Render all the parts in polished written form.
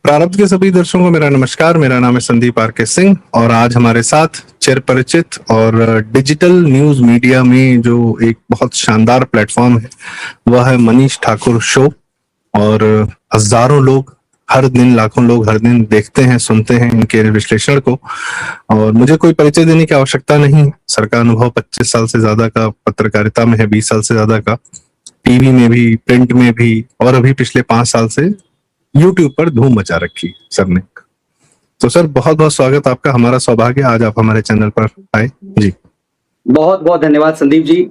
प्रारब्ध के सभी दर्शकों को मेरा नमस्कार। मेरा नाम है संदीप आर.के. सिंह और आज हमारे साथ चिरपरिचित और डिजिटल न्यूज मीडिया में जो एक बहुत शानदार प्लेटफॉर्म है वह है मनीष ठाकुर शो। और हजारों लोग हर दिन, लाखों लोग हर दिन देखते हैं, सुनते हैं इनके विश्लेषण को। और मुझे कोई परिचय देने की आवश्यकता नहीं। सर का अनुभव 25 साल से ज्यादा का पत्रकारिता में है, 20 साल से ज्यादा का टीवी में भी, प्रिंट में भी, और अभी पिछले 5 साल से यूट्यूब पर धूम मचा रखी सर ने। तो सर बहुत बहुत स्वागत आपका। हमारा सौभाग्य आज आप हमारे चैनल पर आए जी। बहुत बहुत धन्यवाद संदीप जी,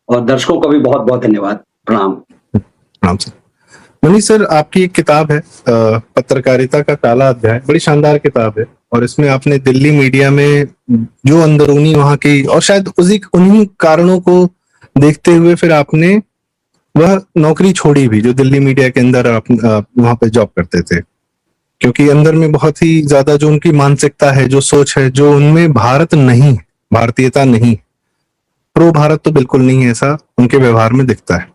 और दर्शकों को भी बहुत बहुत धन्यवाद। प्रणाम। प्रणाम सर। मनीष सर, आपकी एक किताब है पत्रकारिता का काला अध्याय, बड़ी शानदार किताब है। और इसमें आपने दिल्ली मीडिया में जो अंदरूनी वहां की, और शायद उन्हीं कारणों को देखते हुए फिर आपने वह नौकरी छोड़ी भी जो दिल्ली मीडिया के अंदर आप वहां पे जॉब करते थे, क्योंकि अंदर में बहुत ही ज्यादा जो उनकी मानसिकता है, जो सोच है, जो उनमें भारत नहीं, भारतीयता नहीं, प्रो भारत तो बिल्कुल नहीं है, ऐसा उनके व्यवहार में दिखता है।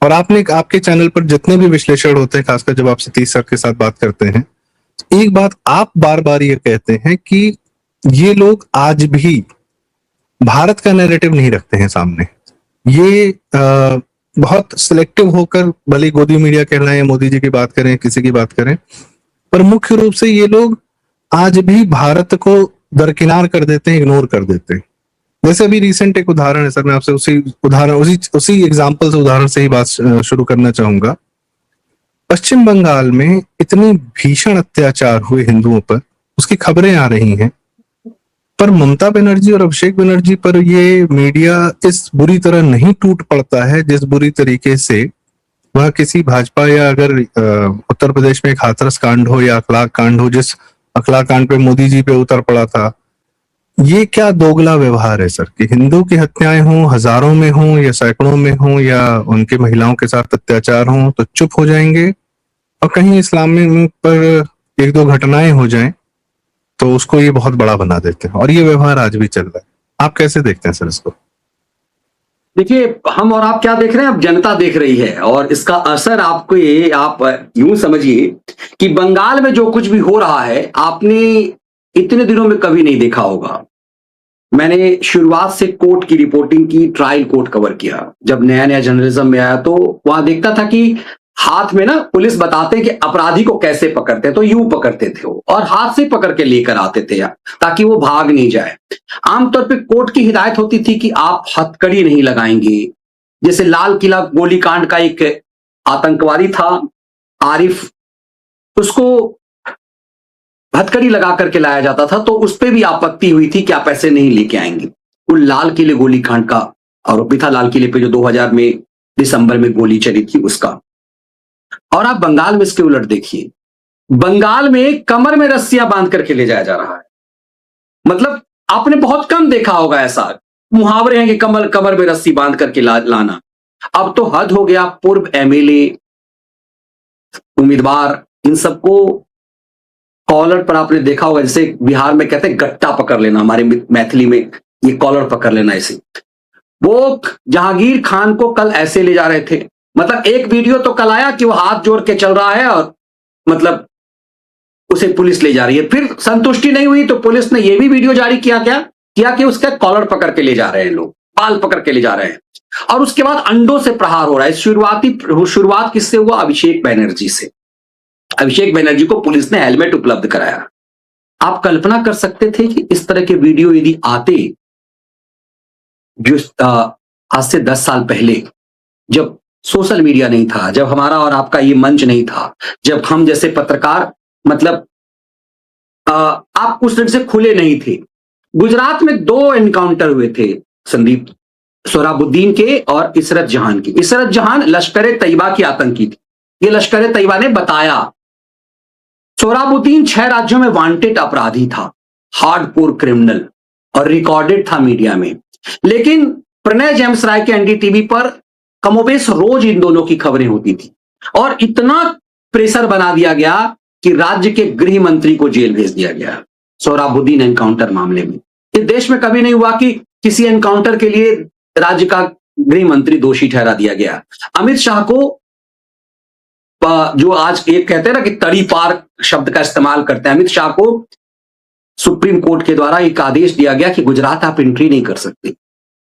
और आपके चैनल पर जितने भी विश्लेषण होते हैं, खासकर जब आप सतीश सर के साथ बात करते हैं, एक बात आप बार बार ये कहते हैं कि ये लोग आज भी भारत का नैरेटिव नहीं रखते हैं सामने। ये बहुत सिलेक्टिव होकर, भले गोदी मीडिया कहलाएं या मोदी जी की बात करें, किसी की बात करें, पर मुख्य रूप से ये लोग आज भी भारत को दरकिनार कर देते हैं, इग्नोर कर देते हैं। जैसे अभी रिसेंट एक उदाहरण है सर, मैं आपसे उसी एग्जाम्पल से, उदाहरण से ही बात शुरू करना चाहूंगा। पश्चिम बंगाल में इतनी भीषण अत्याचार हुए हिंदुओं पर, उसकी खबरें आ रही हैं, पर ममता बनर्जी और अभिषेक बनर्जी पर ये मीडिया इस बुरी तरह नहीं टूट पड़ता है जिस बुरी तरीके से वह किसी भाजपा, या अगर उत्तर प्रदेश में एक हाथरस कांड हो या अखलाक कांड हो, जिस अखलाक कांड पे मोदी जी पे उतर पड़ा था। ये क्या दोगला व्यवहार है सर कि हिंदू की हत्याएं हों, हजारों में हों या सैकड़ों में हों, या उनके महिलाओं के साथ अत्याचार हों तो चुप हो जाएंगे, और कहीं इस्लाम में पर एक दो घटनाएं हो जाएं तो उसको ये बहुत बड़ा बना देते हैं, और ये व्यवहार आज भी चल रहा है। आप कैसे देखते हैं सर इसको? देखिए, हम और आप क्या देख रहे हैं, अब जनता देख रही है, और इसका असर आपको आप यूं समझिए कि बंगाल में जो कुछ भी हो रहा है आपने इतने दिनों में कभी नहीं देखा होगा। मैंने शुरुआत से कोर्ट की रिपोर्टिंग की, ट्रायल कोर्ट कवर किया। जब नया नया जर्नलिज्म में आया तो वहां देखता था कि हाथ में ना पुलिस बताते हैं कि अपराधी को कैसे पकड़ते हैं, तो यूं पकड़ते थे वो, और हाथ से पकड़ के लेकर आते थे ताकि वो भाग नहीं जाए। आमतौर पे कोर्ट की हिदायत होती थी कि आप हथकड़ी नहीं लगाएंगे। जैसे लाल किला गोलीकांड का एक आतंकवादी था आरिफ, उसको हथकड़ी लगा करके लाया जाता था, तो उस पर भी आपत्ति हुई थी कि आप ऐसे नहीं लेके आएंगे। वो लाल किले गोलीकांड का आरोपी था, लाल किले पे जो 2000 में दिसंबर में गोली चली थी उसका। और आप बंगाल में इसके उलट देखिए, बंगाल में कमर में रस्सियां बांध करके ले जाया जा रहा है। मतलब आपने बहुत कम देखा होगा ऐसा, मुहावरे हैं कि कमर में रस्सी बांध करके लाना। अब तो हद हो गया। पूर्व एमएलए, उम्मीदवार, इन सबको कॉलर पर आपने देखा होगा, जैसे बिहार में कहते हैं गट्टा पकड़ लेना, हमारे मैथिली में ये कॉलर पकड़ लेना। ऐसे वो जहांगीर खान को कल ऐसे ले जा रहे थे। मतलब एक वीडियो तो कल आया कि वो हाथ जोड़ के चल रहा है और मतलब उसे पुलिस ले जा रही है। फिर संतुष्टि नहीं हुई तो पुलिस ने यह भी वीडियो जारी किया कि उसका कॉलर पकड़ के ले जा रहे हैं लोग, बाल पकड़ के ले जा रहे हैं। और उसके बाद अंडों से प्रहार हो रहा है। शुरुआत किससे हुआ? अभिषेक बनर्जी से। अभिषेक बनर्जी को पुलिस ने हेलमेट उपलब्ध कराया। आप कल्पना कर सकते थे कि इस तरह के वीडियो यदि आते, जो आज से 10 साल पहले, जब सोशल मीडिया नहीं था, जब हमारा और आपका ये मंच नहीं था, जब हम जैसे पत्रकार मतलब आप उस तरह से खुले नहीं थे। गुजरात में 2 एनकाउंटर हुए थे संदीप, सोहराबुद्दीन के और इशरत जहान की। इशरत जहान लश्कर-ए तैयबा की आतंकी थी, ये लश्कर-ए तैयबा ने बताया। सोहराबुद्दीन 6 राज्यों में वांटेड अपराधी था, हार्डकोर क्रिमिनल, और रिकॉर्डेड था मीडिया में। लेकिन प्रणय जेम्स राय के एनडीटीवी पर कमोबेश रोज इन दोनों की खबरें होती थी, और इतना प्रेशर बना दिया गया कि राज्य के गृह मंत्री को जेल भेज दिया गया सोहराबुद्दीन एनकाउंटर मामले में। इस देश में कभी नहीं हुआ कि किसी एनकाउंटर के लिए राज्य का गृह मंत्री दोषी ठहरा दिया गया। अमित शाह को जो आज एक कहते हैं ना कि तड़ी पार शब्द का इस्तेमाल करते हैं, अमित शाह को सुप्रीम कोर्ट के द्वारा एक आदेश दिया गया कि गुजरात आप एंट्री नहीं कर सकते।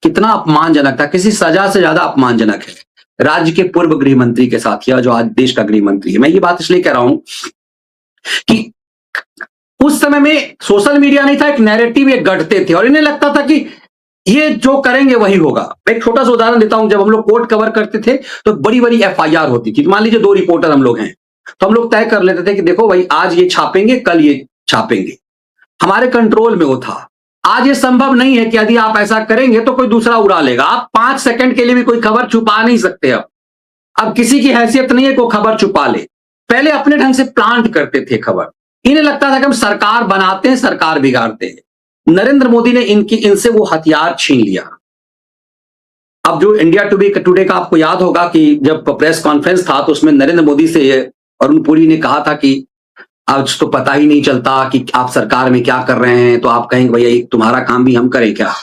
कितना अपमानजनक था, किसी सजा से ज्यादा अपमानजनक है राज्य के पूर्व गृह मंत्री के साथ या जो आज देश का गृह मंत्री है। मैं ये बात इसलिए कह रहा हूं कि उस समय में सोशल मीडिया नहीं था, एक नैरेटिव एक गढ़ते थे और इन्हें लगता था कि ये जो करेंगे वही होगा। एक छोटा सा उदाहरण देता हूं, जब हम लोग कोर्ट कवर करते थे तो बड़ी बड़ी एफआईआर होती थी। मान लीजिए 2 रिपोर्टर हम लोग हैं, तो हम लोग तय कर लेते थे कि देखो भाई आज ये छापेंगे, कल ये छापेंगे, हमारे कंट्रोल में वो था। आज ये संभव नहीं है कि यदि आप ऐसा करेंगे तो कोई दूसरा उड़ा लेगा। आप 5 सेकंड के लिए भी कोई खबर छुपा नहीं सकते। अब किसी की हैसियत नहीं है कि वो खबर छुपा ले। पहले अपने ढंग से प्लांट करते थे खबर। इन्हें लगता था कि हम सरकार बनाते हैं, सरकार बिगाड़ते हैं। नरेंद्र मोदी ने इनसे वो हथियार छीन लिया। अब जो इंडिया टुडे का आपको याद होगा कि जब प्रेस कॉन्फ्रेंस था तो उसमें नरेंद्र मोदी से अरुण पुरी ने कहा था कि आज तो पता ही नहीं चलता कि आप सरकार में क्या कर रहे हैं, तो आप कहेंगे भैया तुम्हारा काम भी हम करें क्या?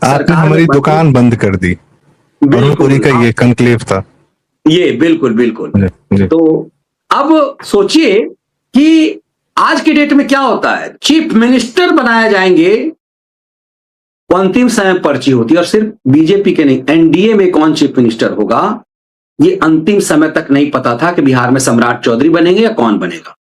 आपने हमारी दुकान बंद कर दी। अरुण पुरी का ये कंक्लेव था। ये बिल्कुल बिल्कुल। तो अब सोचिए कि आज की डेट में क्या होता है, चीफ मिनिस्टर बनाए जाएंगे, वो अंतिम समय पर्ची होती है। और सिर्फ बीजेपी के नहीं, एनडीए में कौन चीफ मिनिस्टर होगा ये अंतिम समय तक नहीं पता था कि बिहार में सम्राट चौधरी बनेंगे या कौन बनेगा।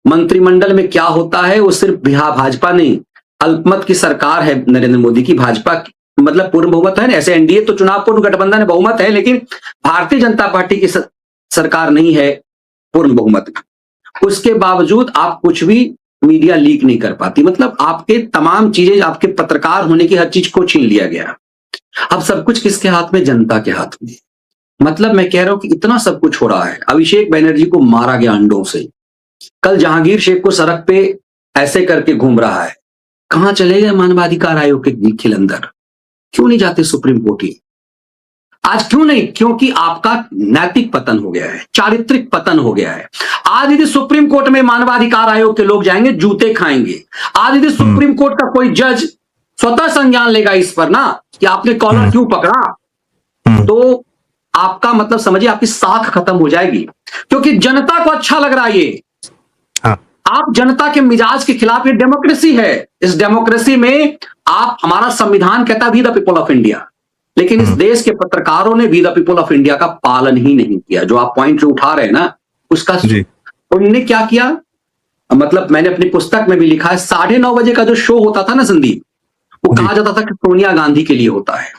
मंत्रिमंडल में क्या होता है वो सिर्फ बिहार भाजपा नहीं, अल्पमत की सरकार है नरेंद्र मोदी की, भाजपा की, मतलब पूर्ण बहुमत है ना। ऐसे एनडीए तो चुनाव पूर्व गठबंधन है, बहुमत है, लेकिन भारतीय जनता पार्टी की सरकार नहीं है पूर्ण बहुमत। उसके बावजूद आप कुछ भी मीडिया लीक नहीं कर पाती। मतलब आपके तमाम चीजें, आपके पत्रकार होने की हर चीज को छीन लिया गया। अब सब कुछ किसके हाथ में? जनता के हाथ में। मतलब मैं कह रहा हूं कि इतना सब कुछ हो रहा है। अभिषेक बनर्जी को मारा गया अंडों से। कल जहांगीर शेख को सड़क पे ऐसे करके घूम रहा है। कहां चले गए मानवाधिकार आयोग के खिलंदर? क्यों नहीं जाते सुप्रीम कोर्ट ही? आज क्यों नहीं? क्योंकि आपका नैतिक पतन हो गया है, चारित्रिक पतन हो गया है। आज यदि सुप्रीम कोर्ट में मानवाधिकार आयोग के लोग जाएंगे, जूते खाएंगे। आज यदि सुप्रीम कोर्ट का कोई जज स्वतः संज्ञान लेगा इस पर ना कि आपने कॉलर क्यों पकड़ा, तो आपका मतलब समझिए आपकी साख खत्म हो जाएगी। क्योंकि जनता को अच्छा लग रहा है ये। आप जनता के मिजाज के खिलाफ, ये डेमोक्रेसी है। इस डेमोक्रेसी में आप, हमारा संविधान कहता है we the people of India, लेकिन इस देश के पत्रकारों ने we the people of India का पालन ही नहीं किया। जो आप पॉइंट जो उठा रहे हैं ना उसका, उन्होंने क्या किया, मतलब मैंने अपनी पुस्तक में भी लिखा है, 9:30 बजे का जो शो होता था ना संदीप, वो कहा जाता था कि सोनिया गांधी के लिए होता है।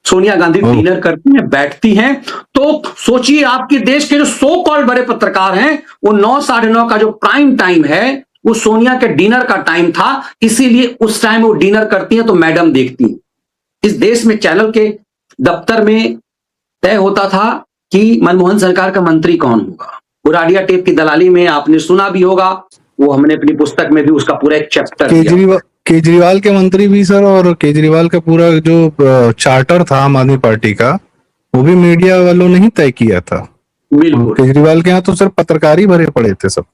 सोनिया गांधी डिनर करती हैं, बैठती हैं। तो सोचिए आपके देश के जो सो कॉल्ड बड़े पत्रकार हैं, वो 9, 9:30 का जो प्राइम टाइम है वो सोनिया के डिनर का टाइम था। इसीलिए उस टाइम वो डिनर करती हैं तो मैडम देखती हैं। इस देश में चैनल के दफ्तर में तय होता था कि मनमोहन सरकार का मंत्री कौन होगा। उराडिया टेप की दलाली में आपने सुना भी होगा, वो हमने अपनी पुस्तक में भी उसका पूरा एक चैप्टर केजरीवाल के मंत्री भी सर, और केजरीवाल का पूरा जो चार्टर था आम आदमी पार्टी का, वो भी मीडिया वालों ने ही तय किया था। बिल्कुल। केजरीवाल के यहाँ तो सर पत्रकार ही भरे पड़े थे सब।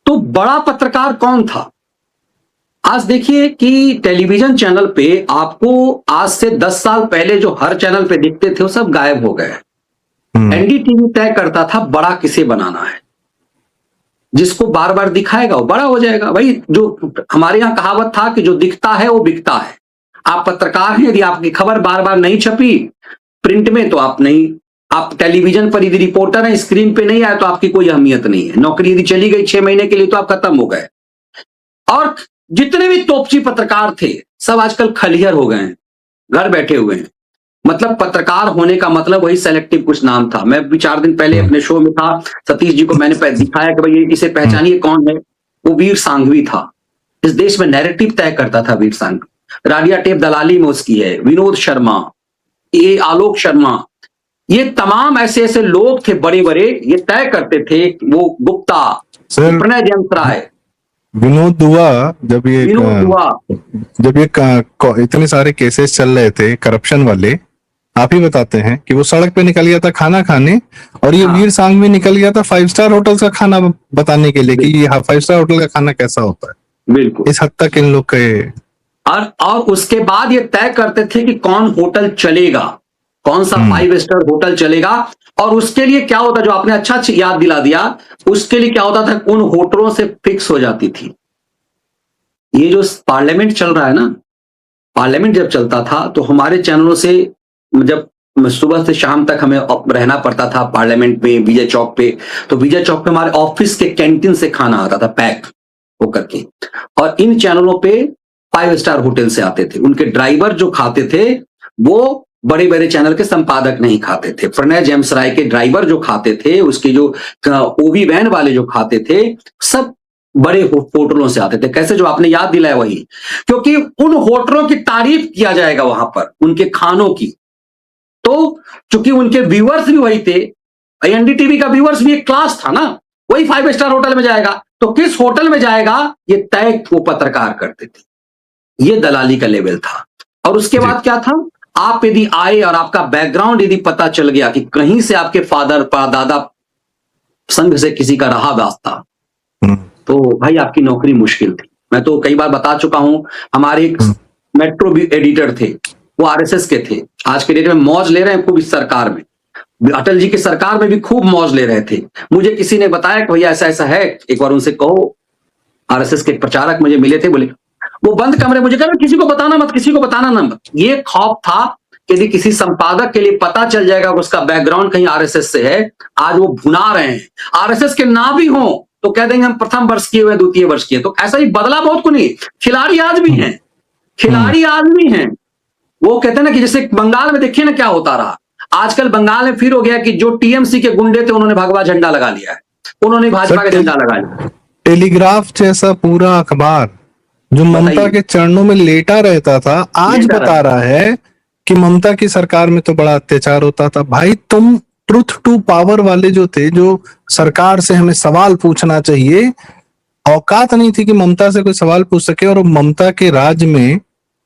तो बड़ा पत्रकार कौन था? आज देखिए कि टेलीविजन चैनल पे आपको आज से 10 साल पहले जो हर चैनल पे दिखते थे वो सब गायब हो गए। एनडीटीवी तय करता था बड़ा किसे बनाना है, जिसको बार बार दिखाएगा वो बड़ा हो जाएगा। भाई जो हमारे यहाँ कहावत था कि जो दिखता है वो बिकता है। आप पत्रकार हैं, यदि आपकी खबर बार बार नहीं छपी प्रिंट में तो आप नहीं, आप टेलीविजन पर यदि रिपोर्टर हैं, स्क्रीन पे नहीं आए तो आपकी कोई अहमियत नहीं है। नौकरी यदि चली गई 6 महीने के लिए तो आप खत्म हो गए। और जितने भी तोपची पत्रकार थे सब आजकल खलिहर हो गए हैं, घर बैठे हुए हैं। मतलब पत्रकार होने का मतलब वही सेलेक्टिव कुछ नाम था। मैं 4 दिन पहले अपने शो में था, सतीश जी को मैंने दिखाया कि भाई इसे पहचानिए कौन है। वो वीर सांघवी था। इस देश में नैरेटिव तय करता था वीर सांघवी। राडिया टेप दलाली में उसकी है, विनोद शर्मा, ये आलोक शर्मा, ये तमाम ऐसे ऐसे लोग थे बड़े बड़े, ये तय करते थे। वो गुप्ता, प्रणय जयंत राय, विनोद दुआ, जब ये इतने सारे केसेस चल रहे थे करप्शन वाले, आप ही बताते हैं कि वो सड़क पे निकल गया था खाना खाने, और ये वीर सांघवी निकल गया था 5 स्टार होटल का खाना बताने के लिए कि ये 5 स्टार होटल का खाना कैसा होता है। बिल्कुल इस हद तक इन लोग के। और उसके बाद ये तय करते थे कि कौन होटल चलेगा। कौन सा 5 स्टार होटल चलेगा, और उसके लिए क्या होता, जो आपने अच्छा याद दिला दिया, उसके लिए क्या होता था, उन होटलों से फिक्स हो जाती थी। ये जो पार्लियामेंट चल रहा है ना, पार्लियामेंट जब चलता था तो हमारे चैनलों से, जब सुबह से शाम तक हमें रहना पड़ता था पार्लियामेंट में विजय चौक पे, तो विजय चौक पे हमारे ऑफिस के कैंटीन से खाना आता था पैक होकर के, और इन चैनलों पे 5 स्टार होटल से आते थे। उनके ड्राइवर जो खाते थे वो बड़े बड़े चैनल के संपादक नहीं खाते थे। प्रणय जेम्स राय के ड्राइवर जो खाते थे, उसके जो ओवी वैन वाले जो खाते थे, सब बड़े होटलों से आते थे। कैसे, जो आपने याद दिलाया वही, क्योंकि उन होटलों की तारीफ किया जाएगा वहां पर, उनके खानों की। तो चूंकि उनके व्यूअर्स भी वही थे, एनडीटीवी का व्यूअर्स भी एक क्लास था ना, वही 5 स्टार होटल में जाएगा, तो किस होटल में जाएगा ये तय वो पत्रकार करते थे। ये दलाली का लेवल था। और उसके बाद क्या था, आप यदि आए और आपका बैकग्राउंड यदि पता चल गया कि कहीं से आपके फादर परदादा संघ से किसी का रहा वास्ता, तो भाई आपकी नौकरी मुश्किल थी। मैं तो कई बार बता चुका हूं, हमारे एक मेट्रो एडिटर थे, वो आरएसएस के थे, आज के डेट में मौज ले रहे हैं खूब इस सरकार में, अटल जी की सरकार में भी खूब मौज ले रहे थे। मुझे किसी ने बताया कि भैया ऐसा ऐसा है, एक बार उनसे कहो। आरएसएस के प्रचारक मुझे मिले थे, बोले वो बंद कमरे, मुझे कहा किसी को बताना मत, किसी को बताना ना मत। ये खौफ था कि यदि किसी संपादक के लिए पता चल जाएगा कि उसका बैकग्राउंड कहीं आरएसएस से है, आज वो भुना रहे हैं, आरएसएस के ना भी हो तो कह देंगे हम प्रथम वर्ष किए हुए, द्वितीय वर्ष किए। तो ऐसा ही बदला बहुत को नहीं, खिलाड़ी आज भी हैं, खिलाड़ी आज भी हैं। वो कहते हैं ना कि जैसे बंगाल में देखिए ना क्या होता रहा, आजकल बंगाल में फिर हो गया कि जो टीएमसी के गुंडे थे उन्होंने भगवा झंडा लगा लिया है, उन्होंने भाजपा का झंडा लगा लिया। टेलीग्राफ जैसा पूरा अखबार जो ममता के चरणों में लेटा रहता था, आज बता रहा है कि ममता की सरकार में तो बड़ा अत्याचार होता था। भाई तुम ट्रुथ टू पावर वाले जो थे, जो सरकार से हमें सवाल पूछना चाहिए, औकात नहीं थी कि ममता से कोई सवाल पूछ सके। और ममता के राज में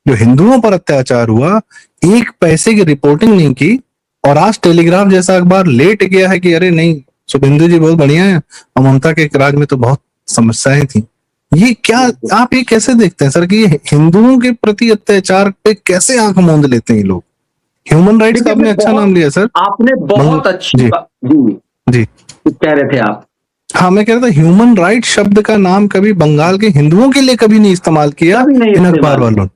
जो हिंदुओं पर अत्याचार हुआ, एक पैसे की रिपोर्टिंग नहीं की, और आज टेलीग्राफ जैसा अखबार लेट गया है कि अरे नहीं, शुभेंदु जी बहुत बढ़िया है और ममता के राज में तो बहुत समस्याएं थी। ये क्या, आप ये कैसे देखते हैं सर कि ये हिंदुओं के प्रति अत्याचार पे कैसे आंख मूंद लेते हैं ये लोग? ह्यूमन राइट्स का आपने अच्छा नाम लिया सर, आपने बहुत अच्छी जी कह रहे थे आप। हाँ, मैं कह रहा था ह्यूमन राइट शब्द का नाम कभी बंगाल के हिंदुओं के लिए कभी नहीं इस्तेमाल किया इन अखबार वालों।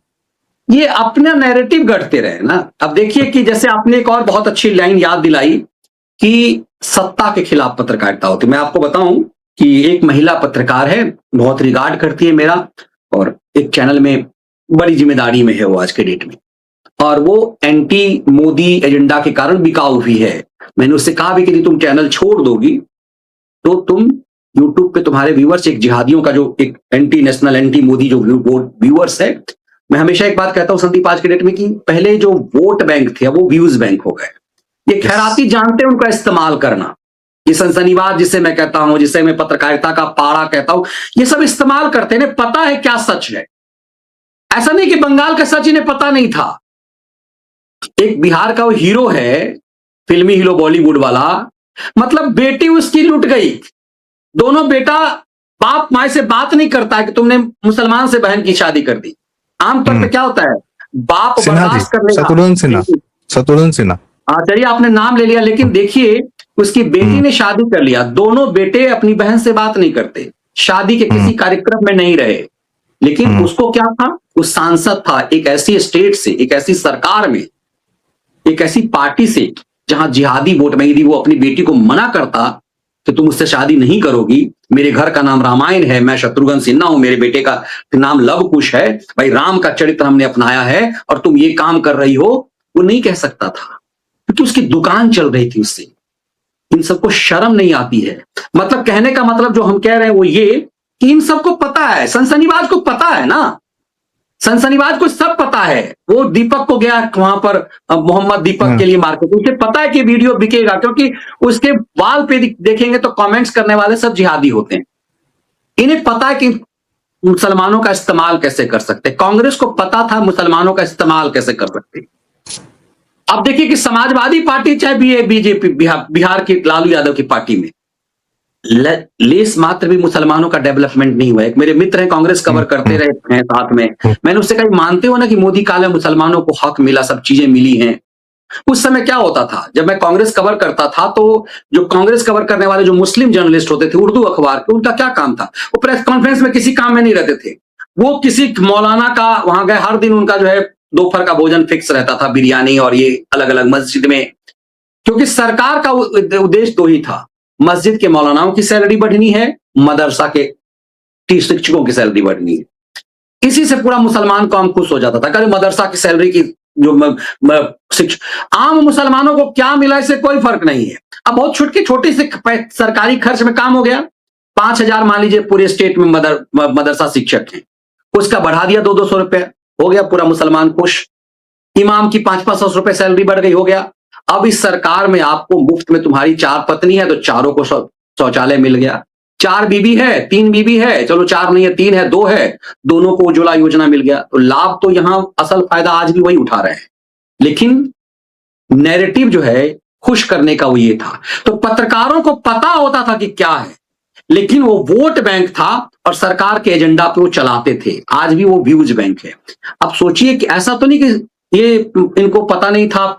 ये अपना नैरेटिव गढ़ते रहे ना। अब देखिए कि जैसे आपने एक और बहुत अच्छी लाइन याद दिलाई कि सत्ता के खिलाफ पत्रकारिता होती। मैं आपको बताऊं कि एक महिला पत्रकार है, बहुत रिगार्ड करती है मेरा, और एक चैनल में बड़ी जिम्मेदारी में है वो आज के डेट में, और वो एंटी मोदी एजेंडा के कारण बिकाऊ भी है। मैंने उससे कहा भी कि यदि तुम चैनल छोड़ दोगी तो तुम यूट्यूब पे तुम्हारे व्यूअर्स, एक जिहादियों का जो एक एंटी नेशनल एंटी मोदी जो व्यूअर्स है। मैं हमेशा एक बात कहता हूं संदीप आज के डेट में कि पहले जो वोट बैंक थे वो व्यूज बैंक हो गए। ये खैराती जानते हैं उनका इस्तेमाल करना, ये सनसनीबाज जिसे मैं कहता हूं, जिसे मैं पत्रकारिता का पाड़ा कहता हूं, ये सब इस्तेमाल करते हैं, पता है क्या सच है। ऐसा नहीं कि बंगाल का सच इन्हें पता नहीं था। एक बिहार का वो हीरो है, फिल्मी हीरो बॉलीवुड वाला, मतलब बेटी उसकी लुट गई, दोनों बेटा बाप माए से बात नहीं करता है कि तुमने मुसलमान से बहन की शादी कर दी। आमतौर पे क्या होता है, बाप बर्दाश्त करने शत्रुघ्न सिन्हा, चलिए आपने नाम ले लिया, लेकिन देखिए उसकी बेटी ने शादी कर लिया, दोनों बेटे अपनी बहन से बात नहीं करते, शादी के किसी कार्यक्रम में नहीं रहे, लेकिन उसको क्या था, वो सांसद था एक ऐसी स्टेट से, एक ऐसी सरकार में, एक ऐसी पार्टी से जहां जिहादी वोट में यदि वो अपनी बेटी को मना करता कि तुम उससे शादी नहीं करोगी, मेरे घर का नाम रामायण है, मैं शत्रुघ्न सिन्हा हूं, मेरे बेटे का नाम लव कुश है, भाई राम का चरित्र हमने अपनाया है और तुम ये काम कर रही हो, वो नहीं कह सकता था क्योंकि उसकी दुकान चल रही थी उससे। इन सबको शर्म नहीं आती है। मतलब कहने का मतलब जो हम कह रहे हैं वो ये कि इन सबको पता है, सनसनीबाज को पता है ना, सनसनीबाज को सब पता है। वो दीपक को गया वहां पर मोहम्मद दीपक के लिए मार्केट, उसे पता है कि वीडियो बिकेगा क्योंकि उसके वाल पे देखेंगे तो कमेंट्स करने वाले सब जिहादी होते हैं। इन्हें पता है कि मुसलमानों का इस्तेमाल कैसे कर सकते। कांग्रेस को पता था मुसलमानों का इस्तेमाल कैसे कर सकते। अब देखिए कि समाजवादी पार्टी चाहे बीजेपी, बिहार की लालू यादव की पार्टी में लेस मात्र भी मुसलमानों का डेवलपमेंट नहीं हुआ है। मेरे मित्र हैं, कांग्रेस कवर करते रहे हैं साथ में, मैंने उससे कहा मानते हो ना कि मोदी काल में मुसलमानों को हक मिला, सब चीजें मिली हैं, उस समय क्या होता था, जब मैं कांग्रेस कवर करता था तो जो कांग्रेस कवर करने वाले जो मुस्लिम जर्नलिस्ट होते थे उर्दू अखबार के, उनका क्या काम था, वो प्रेस कॉन्फ्रेंस में किसी काम में नहीं रहते थे। वो किसी मौलाना का वहां गए, हर दिन उनका जो है दोपहर का भोजन फिक्स रहता था, बिरयानी और ये अलग अलग मस्जिद में, क्योंकि सरकार का उद्देश्य दो ही था, मस्जिद के मौलानाओं की सैलरी बढ़नी है, मदरसा के शिक्षकों की सैलरी बढ़नी है। इसी से पूरा मुसलमान कौम खुश हो जाता था, कभी मदरसा की सैलरी की जो आम मुसलमानों को क्या मिला इससे कोई फर्क नहीं है। अब बहुत छोटी से सरकारी खर्च में काम हो गया, 5,000 मान लीजिए पूरे स्टेट में मदरसा शिक्षक हैं, उसका बढ़ा दिया 200-200 रुपए, हो गया पूरा मुसलमान खुश। इमाम की 500-500 रुपए सैलरी बढ़ गई, हो गया। अब इस सरकार में आपको मुफ्त में, तुम्हारी 4 पत्नी है तो चारों को शौचालय मिल गया, 4 बीबी है, 3 बीबी है, चलो 4 नहीं है 3 है 2 है, दोनों को उज्ज्वला योजना मिल गया। तो लाभ तो यहां असल फायदा आज भी वही उठा रहे हैं, लेकिन नैरेटिव जो है खुश करने का वो ये था। तो पत्रकारों को पता होता था कि क्या है, लेकिन वो वोट बैंक था और सरकार के एजेंडा पे वो चलाते थे। आज भी वो व्यूज बैंक है। अब सोचिए कि ऐसा तो नहीं कि ये इनको पता नहीं था,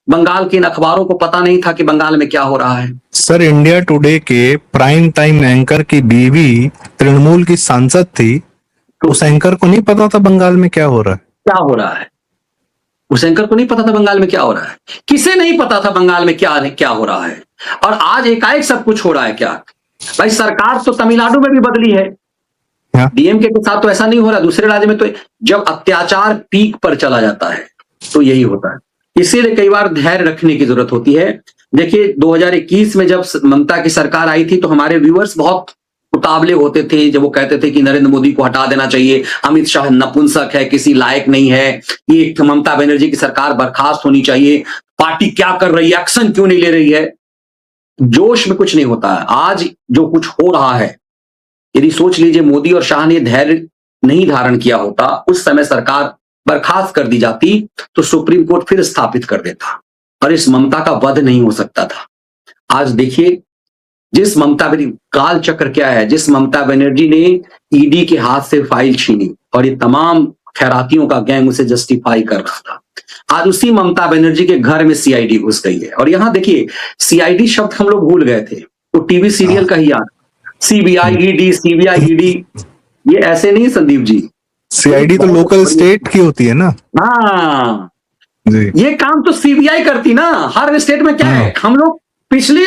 बंगाल के इन अखबारों को पता नहीं था कि बंगाल में क्या हो रहा है। सर, इंडिया टुडे के प्राइम टाइम एंकर की बीवी तृणमूल की सांसद थी, उस एंकर को नहीं पता था बंगाल में क्या हो रहा है? क्या हो रहा है उस एंकर को नहीं पता था बंगाल में क्या हो रहा है? किसे नहीं पता था बंगाल में क्या हो रहा है? और आज एकाएक सब कुछ हो रहा है क्या? भाई सरकार तो तमिलनाडु में भी बदली है, डीएमके के साथ तो ऐसा नहीं हो रहा, दूसरे राज्य में तो जब अत्याचार पीक पर चला जाता है तो यही होता है। इसीलिए कई बार धैर्य रखने की जरूरत होती है। देखिए 2021 में जब ममता की सरकार आई थी तो हमारे व्यूअर्स बहुत उतावले होते थे, जब वो कहते थे कि नरेंद्र मोदी को हटा देना चाहिए, अमित शाह नपुंसक है, किसी लायक नहीं है, ये ममता बनर्जी की सरकार बर्खास्त होनी चाहिए, पार्टी क्या कर रही है, एक्शन क्यों नहीं ले रही है। जोश में कुछ नहीं होता है। आज जो कुछ हो रहा है, यदि सोच लीजिए मोदी और शाह ने धैर्य नहीं धारण किया होता, उस समय सरकार बर्खास्त कर दी जाती तो सुप्रीम कोर्ट फिर स्थापित कर देता और इस ममता का वध नहीं हो सकता था। आज देखिए जिस ममता काल चक्र क्या है, जिस ममता बनर्जी ने ईडी के हाथ से फाइल छीनी और ये तमाम खैरातियों का गैंग उसे जस्टिफाई कर रहा था, आज उसी ममता बनर्जी के घर में सीआईडी घुस गई है। और यहां देखिए सीआईडी शब्द हम लोग भूल गए थे, तो टीवी सीरियल का ही याद, सीबीआई ईडी, ये ऐसे नहीं संदीप जी, सीआईडी तो लोकल स्टेट की होती है ना। हाँ जी। ये काम तो सीबीआई करती ना, हर स्टेट में क्या है, हम लोग पिछले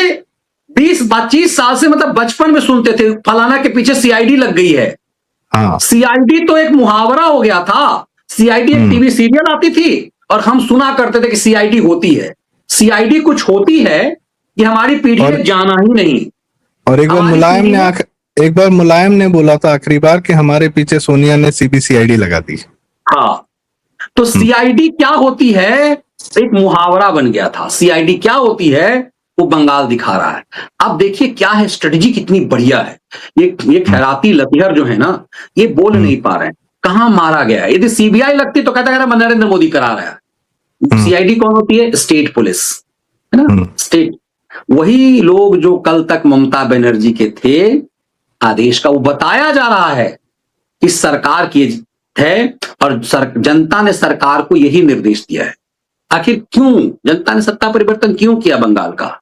20-25 साल से मतलब बचपन में सुनते थे फलाना के पीछे सीआईडी लग गई है। हाँ। सीआईडी तो एक मुहावरा हो गया था, सीआईडी एक टीवी सीरियल आती थी और हम सुना करते थे कि सीआईडी होती है। सीआईडी कुछ होती है कि हमारी पीढ़ी ने जाना ही नहीं। और एक बार मुलायम ने बोला था आखिरी बार कि हमारे पीछे सोनिया ने सीबीसीआईडी लगा दी। हाँ, तो सीआईडी क्या होती है, एक मुहावरा बन गया था। सीआईडी क्या होती है वो बंगाल दिखा रहा है। अब देखिए क्या है, स्ट्रेटजी कितनी बढ़िया है। ये खैराती लतिहर जो है ना, ये बोल नहीं पा रहे हैं कहां मारा गया है। यदि सीबीआई लगती तो कहता नरेंद्र मोदी करा रहा है। सीआईडी कौन होती है? स्टेट पुलिस, है ना, स्टेट। वही लोग जो कल तक ममता बनर्जी के थे आदेश का, वो बताया जा रहा है कि सरकार की है और जनता ने सरकार को यही निर्देश दिया है। आखिर क्यों जनता ने सत्ता परिवर्तन क्यों किया बंगाल का?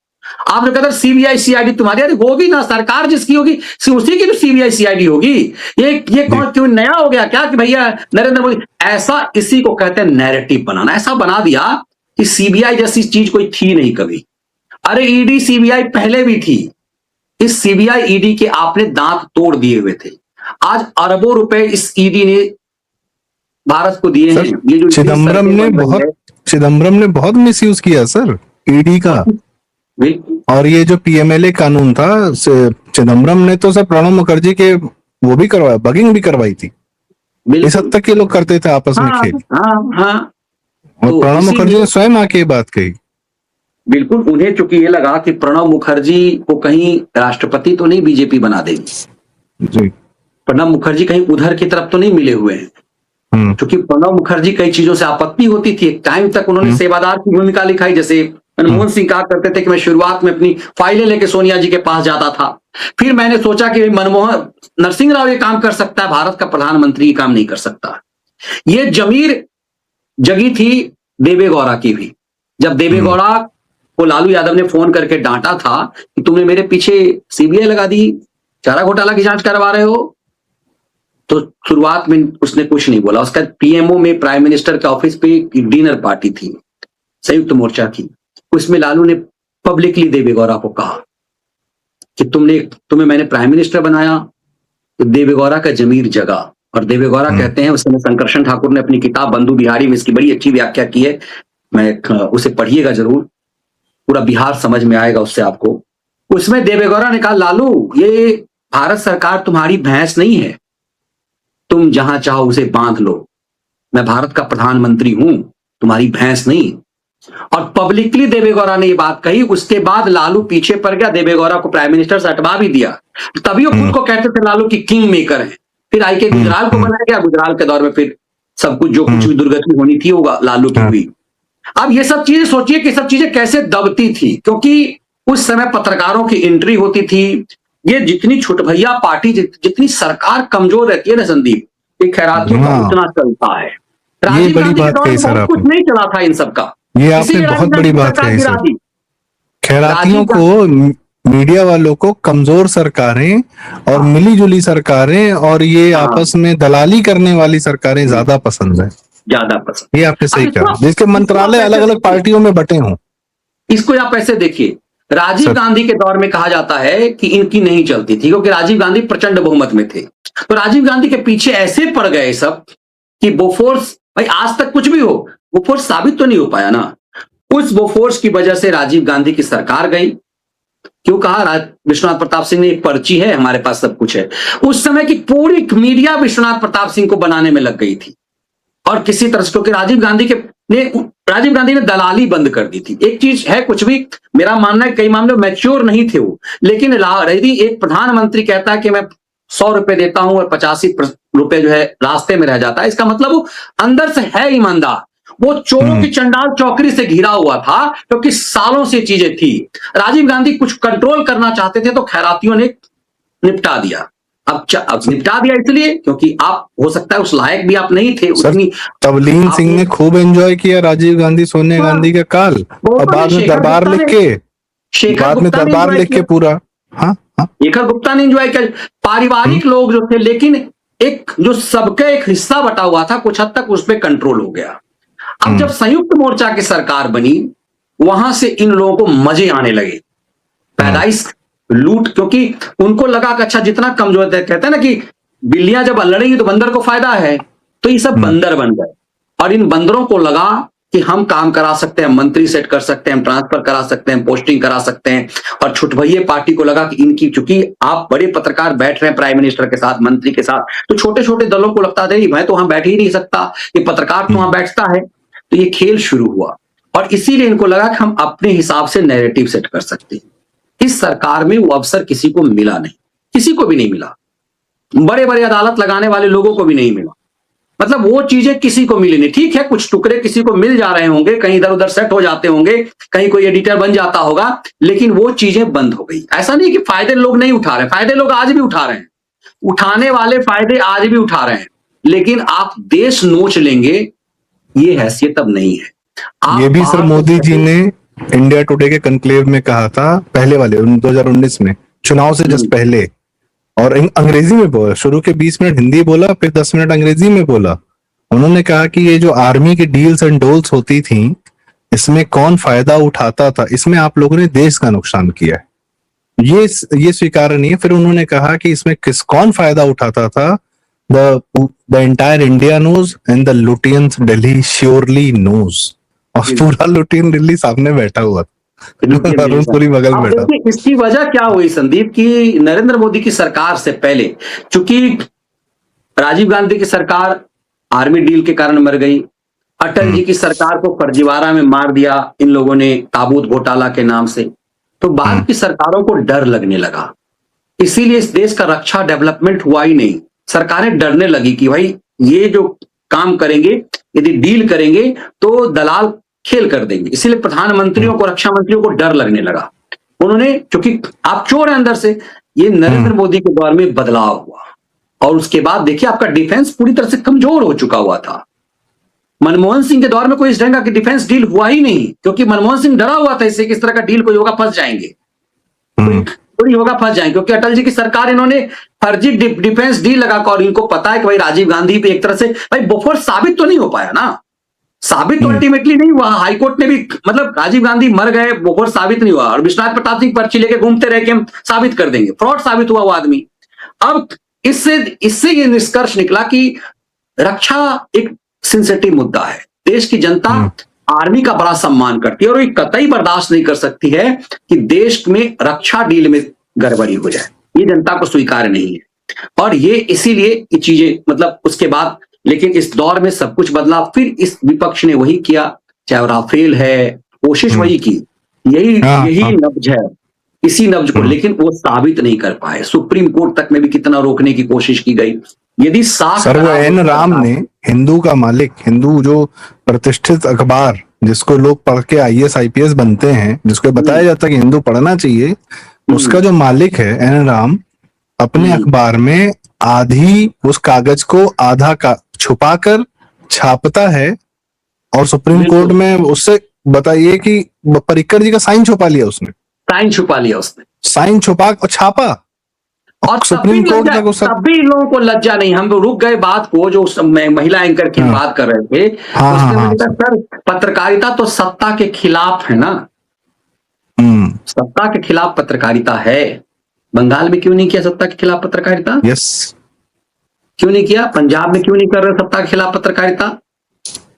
आप जो कहते हैं सीबीआई सीआईडी तुम्हारी, अरे होगी ना, सरकार जिसकी होगी उसी की तो सीबीआई सीआईडी होगी। ये कौन क्यों नया हो गया क्या कि भैया नरेंद्र मोदी? ऐसा इसी को कहते हैं नैरेटिव बनाना। ऐसा बना दिया कि सीबीआई जैसी चीज कोई थी नहीं कभी। अरे ईडी सीबीआई पहले भी थी, इस सीबीआई ईडी के आपने दांत तोड़ दिए हुए थे। आज अरबों रुपए इस ईडी ने भारत को दिए हैं। ये जो चिदम्बरम ने बहुत मिसयूज किया सर ईडी का। और ये जो पीएमएलए कानून था, चिदम्बरम ने तो सर प्रणब मुखर्जी के वो भी करवाया, बगिंग भी करवाई थी। इस हद तक ये लोग करते थे आपस में खेल। और प्रणब मुखर्जी ने स्वयं आके बात कही। बिल्कुल, उन्हें चूंकि ये लगा कि प्रणब मुखर्जी को कहीं राष्ट्रपति तो नहीं बीजेपी बना देगी, प्रणब मुखर्जी कहीं उधर की तरफ तो नहीं मिले हुए हैं। क्योंकि प्रणब मुखर्जी कई चीजों से आपत्ति होती थी। एक टाइम तक उन्होंने सेवादार की भूमिका निभाई, जैसे मनमोहन सिंह कहा करते थे कि मैं शुरुआत में अपनी फाइलें लेके सोनिया जी के पास जाता था, फिर मैंने सोचा कि मनमोहन नरसिंह राव ये काम कर सकता है, भारत का प्रधानमंत्री ये काम नहीं कर सकता। ये जमीर जगी थी देवे गौड़ा की भी, जब देवेगौड़ा को लालू यादव ने फोन करके डांटा था कि तुमने मेरे पीछे सीबीआई लगा दी, चारा घोटाला की जांच करवा रहे हो, तो शुरुआत में उसने कुछ नहीं बोला। उसका पीएमओ में प्राइम मिनिस्टर के ऑफिस पे एक डिनर पार्टी थी, संयुक्त मोर्चा की, उसमें लालू ने पब्लिकली देवेगौड़ा को कहा कि तुम्हें मैंने प्राइम मिनिस्टर बनाया। तो देवेगौड़ा का जमीर जगा, और देवेगौड़ा कहते हैं, उस समय शंकरशन ठाकुर ने अपनी किताब बंधु बिहारी में इसकी बड़ी अच्छी व्याख्या की है, उसे पढ़िएगा जरूर, पूरा बिहार समझ में आएगा उससे आपको। उसमें देवेगौड़ा ने कहा, लालू ये भारत सरकार तुम्हारी भैंस नहीं है, तुम जहां चाहो उसे बांध लो, मैं भारत का प्रधानमंत्री हूं, तुम्हारी भैंस नहीं। और पब्लिकली देवेगौड़ा ने ये बात कही। उसके बाद लालू पीछे पड़ गया, देवेगौड़ा को प्राइम मिनिस्टर से हटवा भी दिया। तभी वो खुद को कहते थे लालू की किंग मेकर है। फिर आई के गुजराल को बनाया गया, गुजराल के दौर में फिर सब कुछ जो कुछ भी दुर्गति होनी थी होगा लालू की हुई। अब ये सब चीजें सोचिए कि सब चीजें कैसे दबती थी, क्योंकि उस समय पत्रकारों की एंट्री होती थी। ये जितनी छुटभैया पार्टी, जितनी सरकार कमजोर रहती है ना संदीप, ये खैरातियों का उतना चलता है। राजीव गांधी के दौर में बहुत कुछ नहीं चला था इन सबका। ये आपने बहुत बड़ी बात कही सर। खैरातियों को, मीडिया वालों को कमजोर सरकारें और मिली-जुली सरकारें और ये आपस में दलाली करने वाली सरकारें ज्यादा पसंद है, ज्यादा पसंद। ये आपने सही कहा, जिसके मंत्रालय अलग अलग पार्टियों में बटे हों। इसको आप ऐसे देखिए, राजीव गांधी के दौर में कहा जाता है कि इनकी नहीं चलती थी, क्योंकि राजीव गांधी प्रचंड बहुमत में थे। तो राजीव गांधी के पीछे ऐसे पड़ गए सब कि बोफोर्स, भाई आज तक कुछ भी हो, बोफोर्स साबित तो नहीं हो पाया ना। उस बोफोर्स की वजह से राजीव गांधी की सरकार गई। क्यों कहा? विश्वनाथ प्रताप सिंह ने एक पर्ची है, हमारे पास सब कुछ है। उस समय की पूरी मीडिया विश्वनाथ प्रताप सिंह को बनाने में लग गई थी, और किसी तरह से, क्योंकि राजीव गांधी ने दलाली बंद कर दी थी। एक चीज है, कुछ भी मेरा मानना है, कई मामले मैच्योर नहीं थे वो, लेकिन यदि एक प्रधानमंत्री कहता है कि मैं 100 रुपए देता हूं और 85 रुपए जो है रास्ते में रह जाता है, इसका मतलब वो अंदर से है ईमानदार। वो चोरों की चंडाल चौकड़ी से घिरा हुआ था, क्योंकि सालों से चीजें थी। राजीव गांधी कुछ कंट्रोल करना चाहते थे, तो खैरातियों ने निपटा दिया। अब निपटा दिया इसलिए क्योंकि आप, हो सकता है उस लायक भी आप नहीं थे उतनी। तवलीन सिंह ने खूब एंजॉय किया राजीव गांधी, सोनिया गांधी का काल, और बाद में दरबार लिख के पूरा। हाँ, शेखर गुप्ता ने एंजॉय किया, पारिवारिक लोग जो थे, लेकिन एक जो सबका एक हिस्सा बटा हुआ था, कुछ हद तक उस पर कंट्रोल हो गया। अब जब संयुक्त मोर्चा की सरकार बनी, वहां से इन लोगों को मजे आने लगे, पैदाइश लूट, क्योंकि उनको लगा कि अच्छा जितना कमजोर है, कहते हैं ना कि बिल्लियां जब लड़ेंगी तो बंदर को फायदा है, तो ये सब बंदर बन गए। और इन बंदरों को लगा कि हम काम करा सकते हैं, मंत्री सेट कर सकते हैं, ट्रांसफर करा सकते हैं, पोस्टिंग करा सकते हैं। और छुटभैये पार्टी को लगा कि इनकी, चूंकि आप बड़े पत्रकार बैठ रहे हैं प्राइम मिनिस्टर के साथ, मंत्री के साथ, तो छोटे छोटे दलों को लगता था मैं तो वहां बैठ ही नहीं सकता, ये पत्रकार तो वहां बैठता है। तो ये खेल शुरू हुआ, और इसीलिए इनको लगा कि हम अपने हिसाब से नैरेटिव सेट कर सकते हैं। इस सरकार में वो अवसर किसी को मिला नहीं, किसी को भी नहीं मिला, बड़े बड़े अदालत लगाने वाले लोगों को भी नहीं मिला। मतलब वो चीजें किसी को मिली नहीं। ठीक है, कुछ टुकड़े किसी को मिल जा रहे होंगे, कहीं इधर उधर सेट हो जाते होंगे, कहीं कोई एडिटर बन जाता होगा, लेकिन वो चीजें बंद हो गई। ऐसा नहीं कि फायदे लोग नहीं उठा रहे, फायदे लोग आज भी उठा रहे हैं, उठाने वाले फायदे आज भी उठा रहे हैं, लेकिन आप देश नोच लेंगे, ये हैसियत अब नहीं है। ये भी सर मोदी जी ने इंडिया टुडे के कनक्लेव में कहा था, पहले वाले 2019 में, चुनाव से जस्ट पहले, और अंग्रेजी में बोला, शुरू के 20 मिनट हिंदी बोला, फिर 10 मिनट अंग्रेजी में बोला। उन्होंने कहा कि ये जो आर्मी की डील्स एंड डोल्स होती थी, इसमें कौन फायदा उठाता था, इसमें आप लोगों ने देश का नुकसान किया है, ये स्वीकार नहीं है। फिर उन्होंने कहा कि इसमें कौन फायदा उठाता था, the entire India knows and the Lutyens Delhi surely knows। और पूरा लुटियन दिल्ली सामने बैठा हुआ था, पूरी बगल में बैठा। इसकी वजह क्या हुई संदीप की नरेंद्र मोदी की सरकार से पहले, चूंकि राजीव गांधी की सरकार आर्मी डील के कारण मर गई, अटल जी की सरकार को फर्जीवाड़ा में मार दिया इन लोगों ने ताबूत घोटाला के नाम से, तो बाद की सरकारों को डर लगने लगा। इसीलिए इस देश का रक्षा डेवलपमेंट हुआ ही नहीं। सरकारें डरने लगी कि भाई ये जो काम करेंगे, यदि डील करेंगे तो दलाल खेल कर देंगे। इसीलिए प्रधानमंत्रियों को, रक्षा मंत्रियों को डर लगने लगा। उन्होंने, क्योंकि आप चोर हैं अंदर से, ये नरेंद्र मोदी के दौर में बदलाव हुआ। और उसके बाद देखिए आपका डिफेंस पूरी तरह से कमजोर हो चुका हुआ था। मनमोहन सिंह के दौर में कोई इस ढंग का डिफेंस डील हुआ ही नहीं, क्योंकि मनमोहन सिंह डरा हुआ था इससे कि इस तरह का डील कोई होगा फंस जाएंगे, कोई होगा फंस जाएंगे, क्योंकि अटल जी की सरकार इन्होंने फर्जी डिफेंस डील लगाकर, और इनको पता है कि भाई राजीव गांधी भी एक तरह से, भाई बोफोर्स साबित तो नहीं हो पाया ना, साबित तो अल्टीमेटली नहीं हुआ, हाईकोर्ट ने भी, मतलब राजीव गांधी मर गए, बोफोर्स साबित नहीं हुआ, और विश्वनाथ प्रताप सिंह पर्ची लेके घूमते रहे कि हम साबित कर देंगे, फ्रॉड साबित हुआ वो आदमी। अब इससे ये निष्कर्ष निकला कि रक्षा एक सेंसिटिव मुद्दा है, देश की जनता आर्मी का बड़ा सम्मान करती है, और ये कतई बर्दाश्त नहीं कर सकती है कि देश में रक्षा डील में गड़बड़ी हो जाए, ये जनता को स्वीकार नहीं है। और ये इसीलिए ये चीजें, मतलब उसके बाद, लेकिन इस दौर में सब कुछ बदला, फिर इस विपक्ष ने वही किया, चाहे राफेल है, कोशिश वही की, यही नब्ज है, इसी नब्ज को, लेकिन वो साबित नहीं कर पाए। सुप्रीम कोर्ट तक में भी कितना रोकने की कोशिश की गई। यदि सर वो एन राम ने, हिंदू का मालिक, हिंदू जो प्रतिष्ठित अखबार जिसको लोग पढ़ के आईएएस आईपीएस बनते हैं, जिसको बताया जाता है कि हिंदू पढ़ना चाहिए, उसका जो मालिक है एन राम, अपने अखबार में आधी उस कागज को आधा का छुपाकर छापता है, और सुप्रीम कोर्ट में उससे बताइए कि पर्रिकर जी का साइन छुपा लिया उसने, साइन छुपा और छापा, और सुप्रीम कोर्ट तक तभी लोगों को लज्जा नहीं। हम रुक गए बात को, जो महिला एंकर की बात कर रहे थे, सर पत्रकारिता तो सत्ता के खिलाफ है ना, सत्ता के खिलाफ पत्रकारिता है। बंगाल में क्यों नहीं किया सत्ता के खिलाफ पत्रकारिता? यस, क्यों नहीं किया? पंजाब में क्यों नहीं कर रहे सत्ता के खिलाफ पत्रकारिता?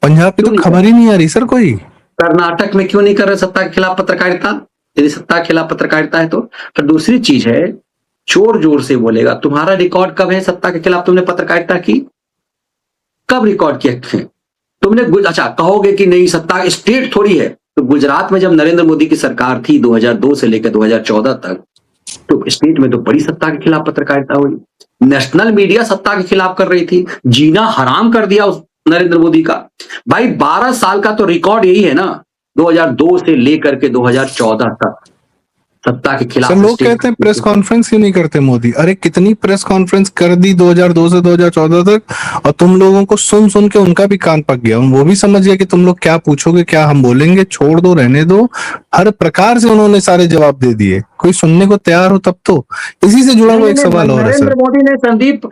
पंजाब की तो खबर ही नहीं आ रही सर कोई। कर्नाटक में क्यों नहीं कर रहे सत्ता के खिलाफ पत्रकारिता? यदि सत्ता के खिलाफ पत्रकारिता है तो। फिर दूसरी चीज है, जोर जोर से बोलेगा, तुम्हारा रिकॉर्ड कब है सत्ता के खिलाफ तुमने पत्रकारिता की? कब रिकॉर्ड किया तुमने? अच्छा कहोगे कि नहीं सत्ता स्टेट थोड़ी है, तो गुजरात में जब नरेंद्र मोदी की सरकार थी 2002 से लेकर 2014 तक, तो स्टेट में तो बड़ी सत्ता के खिलाफ पत्रकारिता हुई, नेशनल मीडिया सत्ता के खिलाफ कर रही थी, जीना हराम कर दिया उस नरेंद्र मोदी का। भाई 12 साल का तो रिकॉर्ड यही है ना, 2002 से लेकर के 2014 तक सत्ता के खिलाफ। लोग कहते हैं प्रेस कॉन्फ्रेंस क्यों नहीं करते मोदी? अरे कितनी प्रेस कॉन्फ्रेंस कर दी 2002 से 2014 तक, और तुम लोगों को सुन सुन के उनका भी कान पक गया, वो भी समझ गया कि तुम लोग क्या पूछोगे, क्या हम बोलेंगे, छोड़ दो, रहने दो। हर प्रकार से उन्होंने सारे जवाब दे दिए, कोई सुनने को तैयार हो तब तो। इसी से जुड़ा हुआ एक सवाल और है सर। नरेंद्र मोदी ने संदीप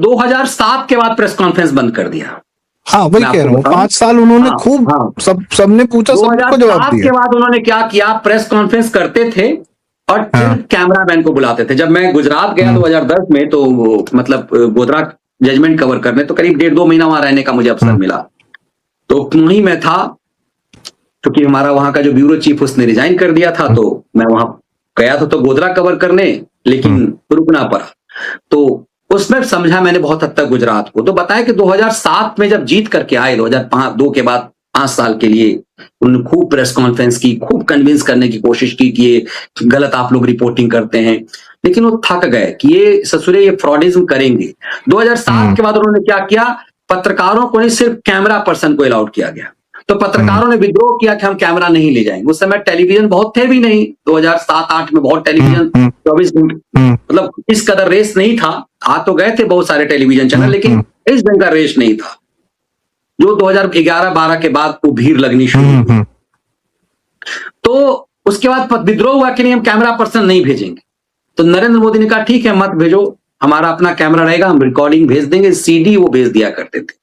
2007 के बाद प्रेस कॉन्फ्रेंस बंद कर दिया। हाँ वही कह रहा हूँ, 5 साल उन्होंने खूब सबने पूछा, सबको जवाब दिया। के बाद उन्होंने क्या किया, प्रेस कॉन्फ्रेंस करते थे और कैमरामैन को बुलाते थे। जब मैं गुजरात गया 2010 में, तो मतलब गोधरा जजमेंट कवर करने, तो करीब 1.5-2 महीना वहां रहने का मुझे अवसर मिला। तो वहीं मैं था, क्योंकि हमारा वहां का जो ब्यूरो चीफ उसने रिजाइन कर दिया था, तो मैं वहां गया था तो गोधरा कवर करने, लेकिन रुकना पड़ा। तो उसमें समझा मैंने बहुत हद तक गुजरात को। तो बताया कि 2007 में जब जीत करके आए, 2002 के बाद 5 साल के लिए उन्होंने खूब प्रेस कॉन्फ्रेंस की, खूब कन्विंस करने की कोशिश की कि ये गलत आप लोग रिपोर्टिंग करते हैं, लेकिन वो थक गए कि ये ससुरे ये फ्रॉडिज्म करेंगे। 2007 के बाद उन्होंने क्या किया, पत्रकारों को नहीं सिर्फ कैमरा पर्सन को अलाउड किया गया। तो पत्रकारों ने विद्रोह किया कि हम कैमरा नहीं ले जाएंगे। उस समय टेलीविजन बहुत थे भी नहीं, 2007-8 में बहुत टेलीविजन 24 घंटे, मतलब इस कदर रेस नहीं था। आ तो गए थे बहुत सारे टेलीविजन चैनल, लेकिन इस ढंग का रेस नहीं था जो 2011-12 के बाद वो भीड़ लगनी शुरू हुई। तो उसके बाद विद्रोह हुआ कि नहीं, हम कैमरा पर्सन नहीं भेजेंगे। तो नरेंद्र मोदी ने कहा ठीक है मत भेजो, हमारा अपना कैमरा रहेगा, हम रिकॉर्डिंग भेज देंगे। सीडी वो भेज दिया करते थे,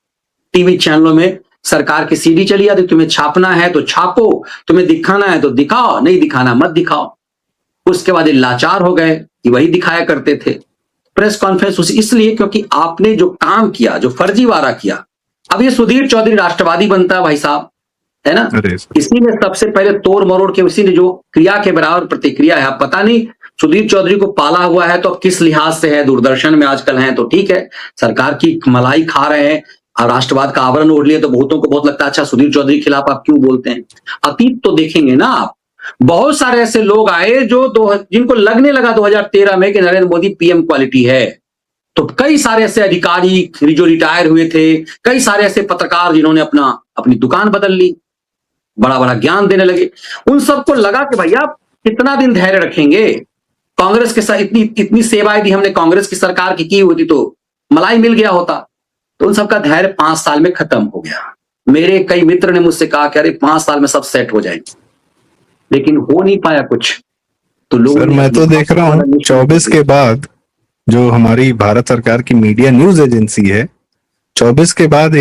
टीवी चैनलों में सरकार की सीडी चली आती, तुम्हें छापना है तो छापो, तुम्हें दिखाना है तो दिखाओ, नहीं दिखाना मत दिखाओ। उसके बाद ये लाचार हो गए कि वही दिखाया करते थे। प्रेस कॉन्फ्रेंस इसलिए क्योंकि आपने जो काम किया, जो फर्जीवाड़ा किया। अब ये सुधीर चौधरी राष्ट्रवादी बनता है भाई साहब, है ना, इसी ने सबसे पहले तोड़ मरोड़ के, उसी ने जो क्रिया के बराबर प्रतिक्रिया है। अब पता नहीं सुधीर चौधरी को पाला हुआ है तो अब किस लिहाज से है, दूरदर्शन में आजकल हैं तो ठीक है, सरकार की मलाई खा रहे हैं और राष्ट्रवाद का आवरण ओढ़ लिए, तो बहुतों को बहुत लगता है अच्छा सुधीर चौधरी के खिलाफ आप क्यों बोलते हैं। अतीत तो देखेंगे ना आप, बहुत सारे ऐसे लोग आए जो जिनको लगने लगा 2013 में कि नरेंद्र मोदी पीएम क्वालिटी है, तो कई सारे ऐसे अधिकारी जो रिटायर हुए थे, कई सारे ऐसे पत्रकार जिन्होंने अपनी दुकान बदल ली, बड़ा बड़ा ज्ञान देने लगे। उन सबको लगा कि भैया कितना दिन धैर्य रखेंगे, कांग्रेस के साथ इतनी सेवाएं दी हमने, कांग्रेस की सरकार की होती तो मलाई मिल गया होता। तो उन सबका धैर्य 5 साल में खत्म हो गया। मेरे कई मित्र ने मुझसे कहा कि अरे 5 साल में सब सेट हो जाएंगे, लेकिन हो नहीं पाया कुछ। तो लोगों सर ने मैं तो देख रहा हूँ 24 के बाद जो हमारी भारत सरकार की मीडिया न्यूज एजेंसी है, 24 के बाद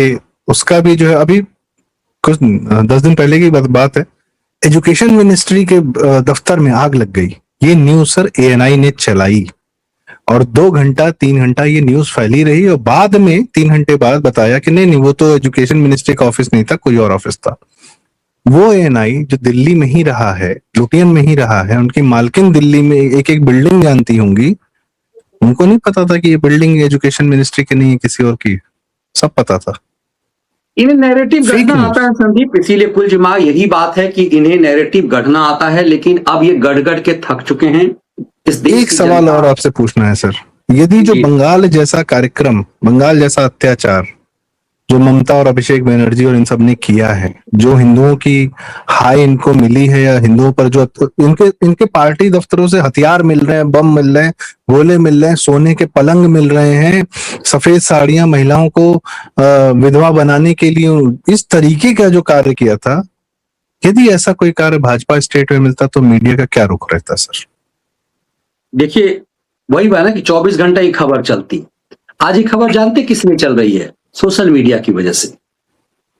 उसका भी जो है, अभी कुछ 10 दिन पहले की बात है, एजुकेशन मिनिस्ट्री के दफ्तर में आग लग गई। ये न्यूज सर एएनआई ने चलाई और 2 घंटा 3 घंटा ये न्यूज फैली रही और बाद में 3 घंटे बाद बताया कि नहीं नहीं वो तो एजुकेशन मिनिस्ट्री का ऑफिस नहीं था, कोई और ऑफिस था। वो एएनआई जो दिल्ली में ही रहा है, लुटियन में ही रहा है, उनकी मालकिन दिल्ली में एक एक बिल्डिंग जानती होंगी, उनको नहीं पता था कि ये बिल्डिंग एजुकेशन मिनिस्ट्री की नहीं है, किसी और की, सब पता था। इन्हें नैरेटिव Fake गढ़ना news. आता है संदीप, इसीलिए कुल जमा यही बात है कि इन्हें नैरेटिव गढ़ना आता है, लेकिन अब ये गढ़ गढ़ के थक चुके हैं। इस देश एक की सवाल जनता- और आपसे पूछना है सर, यदि जो जी। बंगाल जैसा कार्यक्रम, बंगाल जैसा अत्याचार जो ममता और अभिषेक बनर्जी और इन सब ने किया है, जो हिंदुओं की हाय इनको मिली है, या हिंदुओं पर जो इनके पार्टी दफ्तरों से हथियार मिल रहे हैं, बम मिल रहे हैं, गोले मिल रहे हैं, सोने के पलंग मिल रहे हैं, सफेद साड़ियां महिलाओं को विधवा बनाने के लिए, इस तरीके का जो कार्य किया था, यदि ऐसा कोई कार्य भाजपा स्टेट में मिलता तो मीडिया का क्या रुख रहता सर? देखिए वही बात है कि 24 घंटा ही खबर चलती। आज ये खबर जानते किस लिए चल रही है? सोशल मीडिया की वजह से,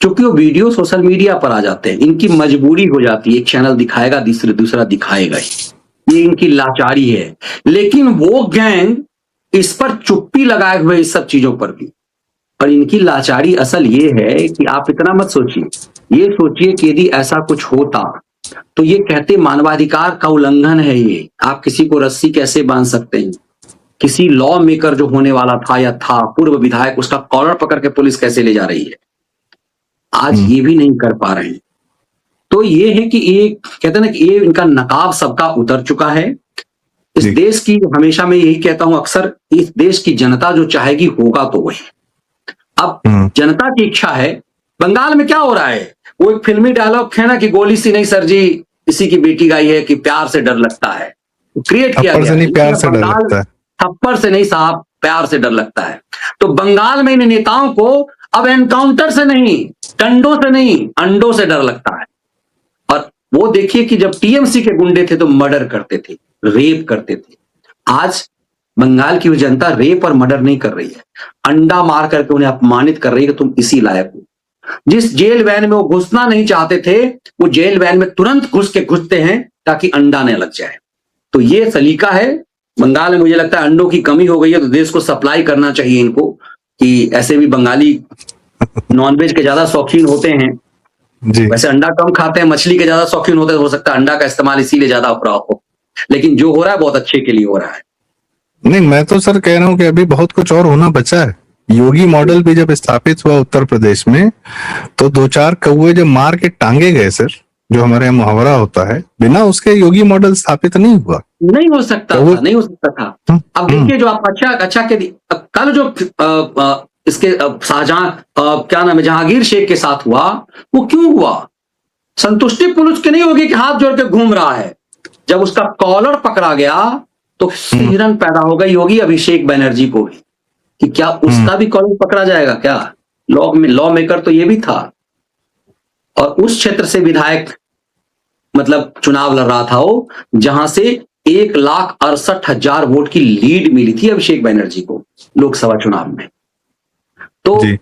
क्योंकि वो वीडियो सोशल मीडिया पर आ जाते हैं, इनकी मजबूरी हो जाती है, एक चैनल दिखाएगा दूसरा दिखाएगा ही, ये इनकी लाचारी है। लेकिन वो गैंग इस पर चुप्पी लगाए हुए इस सब चीजों पर भी, और इनकी लाचारी असल ये है कि आप इतना मत सोचिए, ये सोचिए कि यदि ऐसा कुछ होता तो ये कहते मानवाधिकार का उल्लंघन है, ये आप किसी को रस्सी कैसे बांध सकते हैं, किसी लॉ मेकर जो होने वाला था या था पूर्व विधायक, उसका कॉलर पकड़ के पुलिस कैसे ले जा रही है, आज ये भी नहीं कर पा रहे हैं। तो ये है कि ये कहते हैं ना कि ये इनका नकाब सबका उतर चुका है। इस जी। देश की, हमेशा मैं यही कहता हूं अक्सर, इस देश की जनता जो चाहेगी होगा तो वही। अब जनता की इच्छा है। बंगाल में क्या हो रहा है, वो एक फिल्मी डायलॉग है ना कि गोली सी नहीं सर जी, इसी की बेटी गाई है कि प्यार से डर लगता है, क्रिएट किया थप्पड़ गया से नहीं है। प्यार से डर बंगाल- लगता है। थप्पड़ से नहीं साहब, प्यार से डर लगता है। तो बंगाल में इन नेताओं को अब एनकाउंटर से नहीं, डंडों से नहीं, अंडों से डर लगता है। और वो देखिए कि जब टीएमसी के गुंडे थे तो मर्डर करते थे, रेप करते थे। आज बंगाल की जनता रेप और मर्डर नहीं कर रही है, अंडा मार करके उन्हें अपमानित कर रही है कि तुम इसी लायक हो। जिस जेल वैन में वो घुसना नहीं चाहते थे, वो जेल वैन में तुरंत घुसते हैं ताकि अंडा न लग जाए। तो ये सलीका है बंगाल में। मुझे लगता है अंडों की कमी हो गई है, तो देश को सप्लाई करना चाहिए इनको, कि ऐसे भी बंगाली नॉनवेज के ज्यादा शौकीन होते हैं, जी। वैसे अंडा कम खाते हैं, मछली के ज्यादा शौकीन होते हैं, हो सकता है अंडा का इस्तेमाल इसीलिए ज्यादा हो रहा हो, लेकिन जो हो रहा है बहुत अच्छे के लिए हो रहा है। नहीं, मैं तो सर कह रहा हूँ कि अभी बहुत कुछ और होना बचा है। योगी मॉडल भी जब स्थापित हुआ उत्तर प्रदेश में, तो 2-4 कौवे जब मार के टांगे गए सर, जो हमारे यहाँ मुहावरा होता है, बिना उसके योगी मॉडल स्थापित नहीं हुआ। नहीं हो सकता तो था, नहीं हो सकता था। अब देखिए जो आप अच्छा के कल जो इसके शाहजहां क्या नाम है, जहांगीर शेख के साथ हुआ, वो क्यों हुआ? संतुष्टि पुलिस की नहीं होगी कि हाथ जोड़ के घूम रहा है। जब उसका कॉलर पकड़ा गया तो सिहरन पैदा हो गई होगी अभिषेक बनर्जी को भी, कि क्या उसका भी कॉलर पकड़ा जाएगा क्या? लॉ मेकर तो ये भी था, और उस क्षेत्र से विधायक मतलब चुनाव लड़ रहा था वो, जहां से 1,68,000 वोट की लीड मिली थी अभिषेक बनर्जी को लोकसभा चुनाव में। तो जी।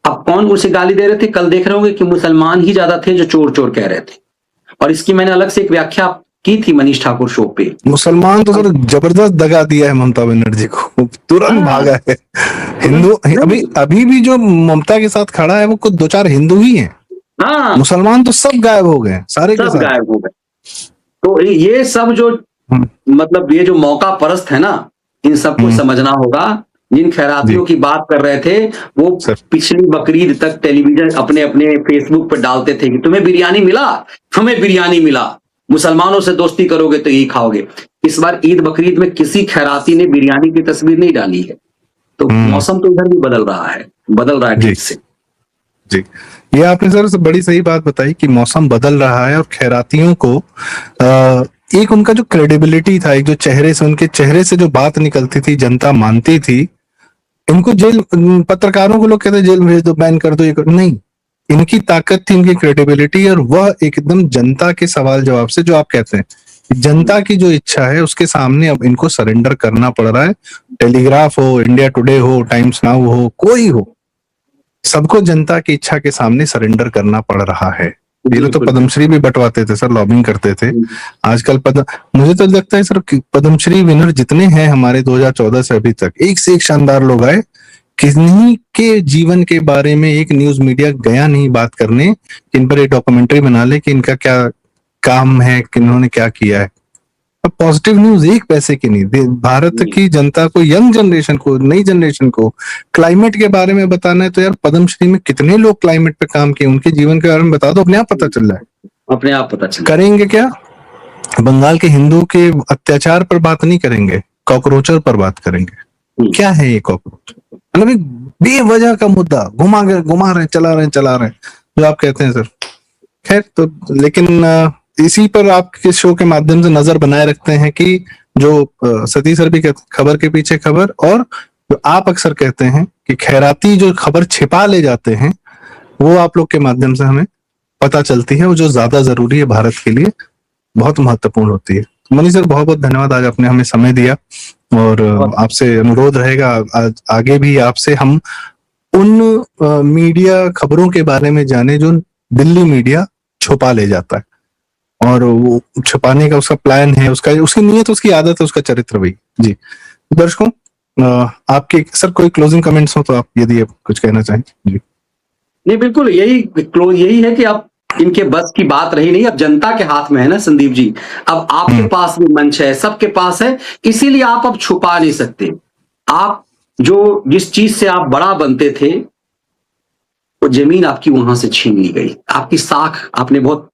अब कौन उसे गाली दे रहे थे? कल देख रहे होंगे कि मुसलमान ही ज्यादा थे जो चोर चोर कह रहे थे, और इसकी मैंने अलग से एक व्याख्या की थी मनीष ठाकुर शो पे। मुसलमान तो सर जबरदस्त दगा दिया है ममता बनर्जी को, तुरंत भागा है। हिंदू अभी भी जो ममता के साथ खड़ा है वो कुछ 2-4 हिंदू ही हैं। हाँ, मुसलमान तो सब गायब हो गए, सारे के सब सारे गायब हो गए। तो ये सब जो मतलब ये जो मौका परस्त है ना, इन सबको समझना होगा। जिन खैरातियों की बात कर रहे थे वो पिछली बकरीद तक टेलीविजन अपने अपने फेसबुक पर डालते थे कि तुम्हें बिरयानी मिला, हमें बिरयानी मिला, मुसलमानों से दोस्ती करोगे तो यही खाओगे। इस बार ईद बकरीद में किसी खैराती ने बिरयानी की तस्वीर नहीं डाली है। तो मौसम तो इधर भी बदल रहा है ठीक से। जी, ये आपने सर बड़ी सही बात बताई कि मौसम बदल रहा है, और खैरातियों को एक उनका जो क्रेडिबिलिटी था, एक जो चेहरे से, उनके चेहरे से जो बात निकलती थी, जनता मानती थी। इनको जेल, पत्रकारों को लोग कहते जेल भेज दो, बैन कर दो, ये कर, नहीं, इनकी ताकत थी, इनकी क्रेडिबिलिटी, और वह एकदम जनता के सवाल जवाब से, जो आप कहते हैं जनता की जो इच्छा है उसके सामने अब इनको सरेंडर करना पड़ रहा है। टेलीग्राफ हो, इंडिया टुडे हो, टाइम्स नाउ हो, कोई हो, सबको जनता की इच्छा के सामने सरेंडर करना पड़ रहा है। ये लोग तो बिल्कुल। पद्मश्री भी बंटवाते थे सर, लॉबिंग करते थे। आजकल मुझे तो लगता है सर कि पद्मश्री विनर जितने हैं हमारे 2014 से अभी तक, एक से एक शानदार लोग आए, किन्हीं के जीवन के बारे में एक न्यूज मीडिया गया नहीं बात करने कि इन पर एक डॉक्यूमेंट्री बना ले कि इनका क्या काम है, कि इन्होंने क्या किया है। अब पॉजिटिव न्यूज एक पैसे की नहीं, भारत की जनता को, यंग जनरेशन को, नई जनरेशन को क्लाइमेट के बारे में बताना है तो यार पद्मश्री में कितने लोग क्लाइमेट पे काम किए, उनके जीवन के बारे में बता दो, अपने आप पता चल रहा है। अपने आप पता चल करेंगे क्या? बंगाल के हिंदू के अत्याचार पर बात नहीं करेंगे, कॉकरोचर पर बात करेंगे। क्या है ये कॉकरोच? मतलब एक बेवजह का मुद्दा घुमा रहे हैं, चला रहे हैं, जो आप कहते हैं सर। खैर, तो लेकिन इसी पर आपके शो के माध्यम से नजर बनाए रखते हैं कि जो सतीश सर भी कहते हैं, खबर के पीछे खबर, और जो आप अक्सर कहते हैं कि खैराती जो खबर छिपा ले जाते हैं, वो आप लोग के माध्यम से हमें पता चलती है, वो जो ज्यादा जरूरी है भारत के लिए, बहुत महत्वपूर्ण होती है। मनीष सर, बहुत बहुत धन्यवाद, आज आपने हमें समय दिया, और आपसे अनुरोध रहेगा आगे भी आपसे हम उन मीडिया खबरों के बारे में जाने जो दिल्ली मीडिया छुपा ले जाता है, और वो छुपाने का उसका प्लान है, उसका उसकी नीयत, उसकी आदत है, उसका चरित्र भी। जी दर्शकों, आपके सर कोई क्लोजिंग कमेंट्स हो तो आप, यदि आप कुछ कहना चाहें। जी नहीं, बिल्कुल यही है कि अब इनके बस की बात रही नहीं, अब जनता के हाथ में है ना संदीप जी। अब आपके पास भी मंच है, सबके पास है, इसीलिए आप अब छुपा नहीं सकते। आप जो जिस चीज से आप बड़ा बनते थे, वो जमीन आपकी वहां से छीन ली गई, आपकी साख, आपने बहुत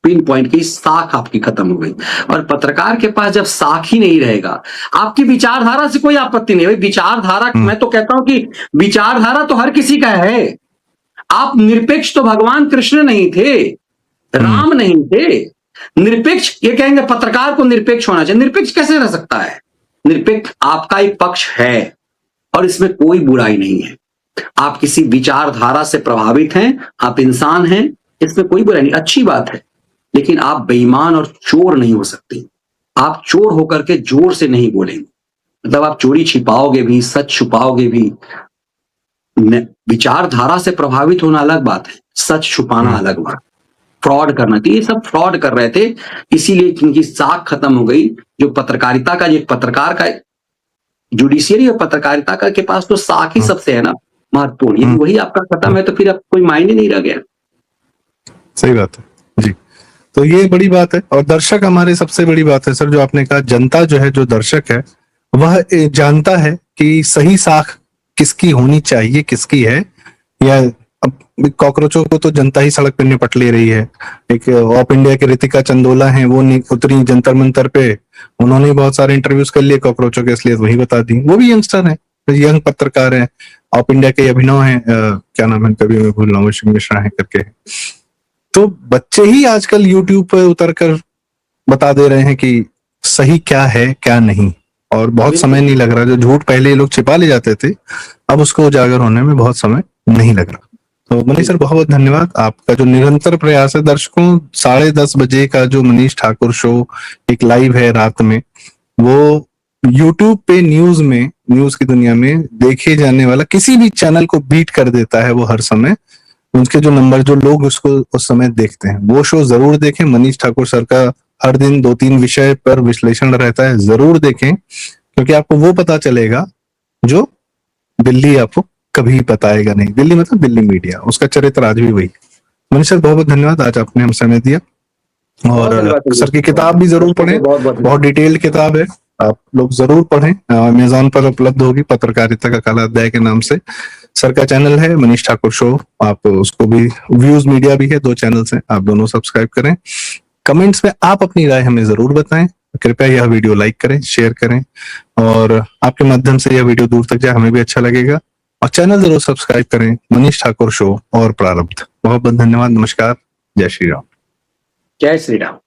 पिन पॉइंट की, साख आपकी खत्म हो गई। और पत्रकार के पास जब साख ही नहीं रहेगा, आपकी विचारधारा से कोई आपत्ति नहीं। भाई विचारधारा, मैं तो कहता हूं कि विचारधारा तो हर किसी का है। आप निरपेक्ष तो भगवान कृष्ण नहीं थे, राम नहीं थे। निरपेक्ष, ये कहेंगे पत्रकार को निरपेक्ष होना चाहिए, निरपेक्ष कैसे रह सकता है? निरपेक्ष आपका एक पक्ष है, और इसमें कोई बुराई नहीं है। आप किसी विचारधारा से प्रभावित हैं, आप इंसान हैं, इसमें कोई बुराई नहीं, अच्छी बात है। लेकिन आप बेईमान और चोर नहीं हो सकते। आप चोर होकर के जोर से नहीं बोलेंगे, मतलब आप चोरी छिपाओगे भी, सच छुपाओगे भी। विचारधारा से प्रभावित होना अलग बात है, सच छुपाना अलग बात, फ्रॉड करना। तो ये सब फ्रॉड कर रहे थे, इसीलिए इनकी साख खत्म हो गई। जो पत्रकारिता का, जो पत्रकार का, जुडिशियरी और पत्रकारिता का के पास तो साख ही सबसे है ना महत्वपूर्ण। यदि वही आपका खत्म है तो फिर अब कोई मायने नहीं रह गया। सही बात है जी। तो ये बड़ी बात है, और दर्शक हमारे सबसे बड़ी बात है सर, जो आपने कहा, जनता जो है, जो दर्शक है, वह जानता है कि सही साख किसकी होनी चाहिए, किसकी है। या अब कॉकरोचों को तो जनता ही सड़क पे निपट ले रही है। एक ऑफ इंडिया के रितिका चंदोला हैं, वो उतरी जंतर मंतर पे, उन्होंने बहुत सारे इंटरव्यूज कर लिए कॉकरोचों के, इसलिए वही बता दी। वो भी यंगस्टर है, यंग पत्रकार है। ऑफ इंडिया के अभिनव है, क्या नाम है, कभी मैं भूल रहा हूँ, मिश्रा है करके। तो बच्चे ही आजकल यूट्यूब पर उतर कर बता दे रहे हैं कि सही क्या है क्या नहीं, और बहुत समय नहीं लग रहा। जो झूठ पहले ये लोग छिपा ले जाते थे, अब उसको उजागर होने में बहुत समय नहीं लग रहा। तो मनीष सर, बहुत बहुत धन्यवाद। आपका जो निरंतर प्रयास है, दर्शकों 10:30 बजे का जो मनीष ठाकुर शो एक लाइव है रात में, वो यूट्यूब पे न्यूज की दुनिया में देखे जाने वाला किसी भी चैनल को बीट कर देता है वो हर समय। उनके जो नंबर, जो लोग उसको उस समय देखते हैं, वो शो जरूर देखें। मनीष ठाकुर सर का हर दिन 2-3 विषय पर विश्लेषण रहता है, जरूर देखें, क्योंकि आपको वो पता चलेगा जो दिल्ली आपको कभी बताएगा नहीं। दिल्ली मतलब दिल्ली मीडिया, उसका चरित्र आज भी वही। मनीष सर, बहुत बहुत धन्यवाद, आज आपने हम समय दिया। और सर की किताब भी जरूर पढ़ें, बहुत डिटेल्ड किताब है, आप लोग जरूर पढ़ें। अमेजोन पर उपलब्ध होगी, पत्रकारिता का काला अध्याय के नाम से। सर का चैनल है मनीष ठाकुर शो, आप उसको भी, व्यूज मीडिया भी है, 2 चैनल्स हैं, आप दोनों सब्सक्राइब करें। कमेंट्स में आप अपनी राय हमें जरूर बताएं। कृपया यह वीडियो लाइक करें, शेयर करें, और आपके माध्यम से यह वीडियो दूर तक जाए, हमें भी अच्छा लगेगा। और चैनल जरूर सब्सक्राइब करें, मनीष ठाकुर शो और प्रारब्ध। बहुत बहुत धन्यवाद, नमस्कार, जय श्री राम। जय श्री राम।